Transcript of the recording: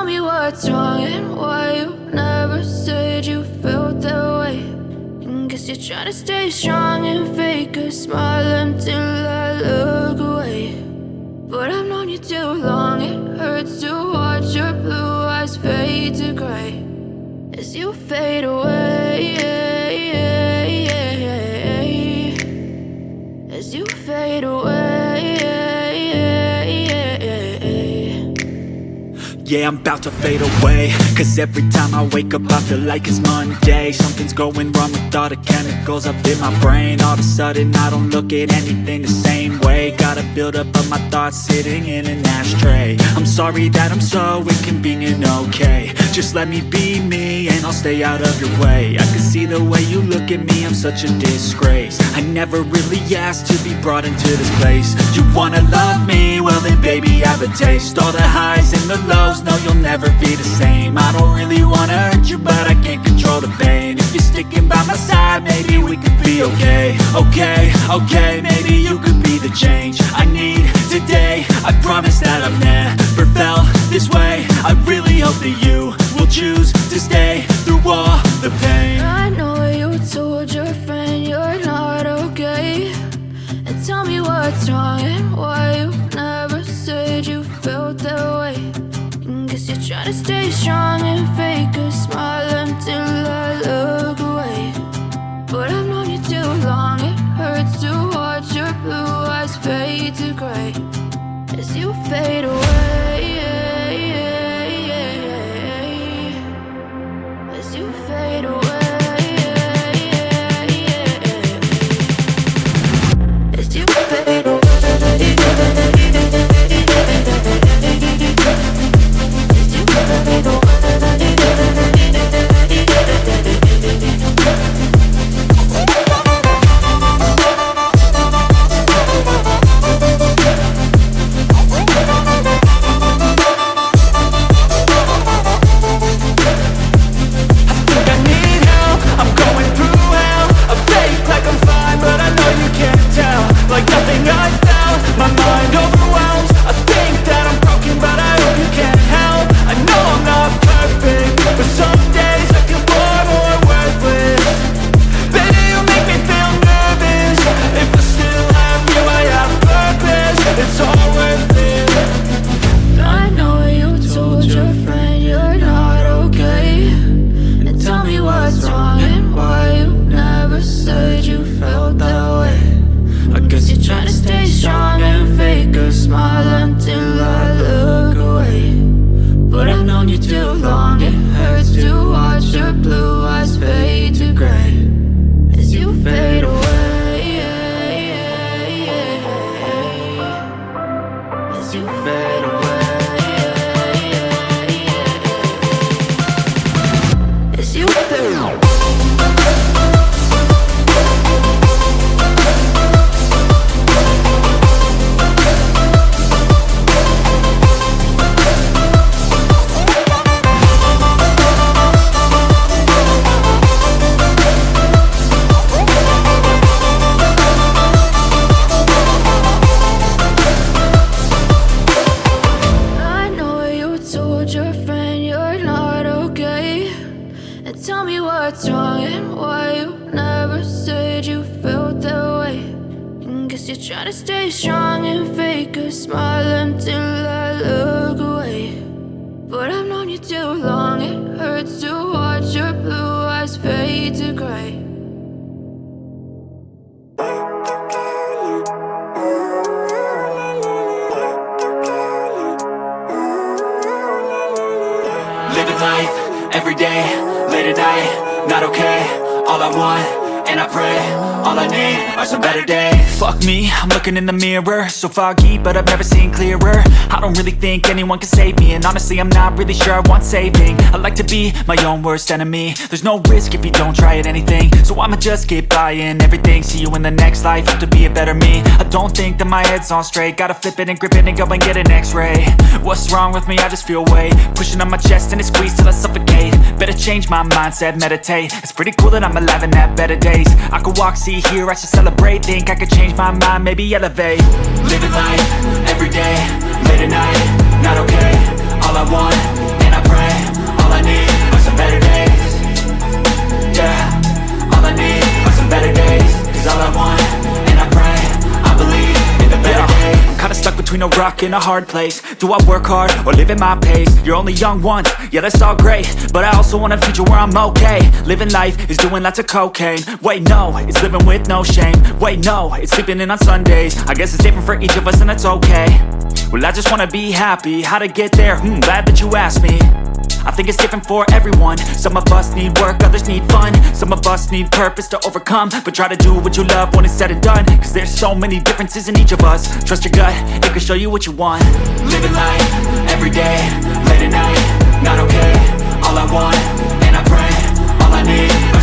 me what's wrong and why you never said you felt that way. And guess you're trying to stay strong and fake a smile until I look away. But I've known you too long, it hurts to watch your blue eyes fade to gray as you fade away, as you fade away. Yeah, I'm about to fade away, cause every time I wake up I feel like it's Monday. Something's going wrong with all the chemicals up in my brain. All of a sudden I don't look at anything the same way. Got a buildup of my thoughts sitting in an ashtray. I'm sorry that I'm so inconvenient, okay. Just let me be me and I'll stay out of your way. I can see the way you look at me, I'm such a disgrace. I never really asked to be brought into this place. You wanna love me? Well then baby have a taste. All the highs and the lows, no, you'll never be the same. I don't really wanna hurt you, but I can't control the pain. If you're sticking by my side, maybe we could be okay. Okay, maybe you could be the change I need today. I promise that I've never felt this way. I really hope that you will choose to stay through all the pain. I know you told your friend you're not okay, and tell me what's wrong and why you never said you felt that way. Guess you're trying to stay strong and fake a smile until I look away. But I've known you too long, it hurts to watch your blue eyes fade to gray as you fade away, as you fade away, as you fade away. Every day, late at night, not okay. All I want, and I pray, all I need are some better days. Fuck me, I'm looking in the mirror, so foggy, but I've never seen clearer. I don't really think anyone can save me, and honestly I'm not really sure I want saving. I like to be my own worst enemy. There's no risk if you don't try at anything, so I'ma just keep buying everything. See you in the next life, hope to be a better me. I don't think that my head's on straight, gotta flip it and grip it and go and get an x-ray. What's wrong with me? I just feel weight pushing on my chest and it squeezes till I suffocate. Better change my mindset, meditate. It's pretty cool that I'm alive and have better days. I could walk, see, hear, I should celebrate. Think I could change my mind, maybe elevate. Living life, every day, late at night, not okay. All I want, and I between a rock and a hard place. Do I work hard or live at my pace? You're only young once, yeah that's all great, but I also want a future where I'm okay. Living life is doing lots of cocaine. Wait no, it's living with no shame. Wait no, it's sleeping in on Sundays. I guess it's different for each of us and that's okay. Well I just wanna be happy, how to get there? Glad that you asked me. I think it's different for everyone. Some of us need work, others need fun. Some of us need purpose to overcome. But try to do what you love when it's said and done, cause there's so many differences in each of us. Trust your gut, it can show you what you want. Living life, everyday, late at night, not okay. All I want, and I pray, all I need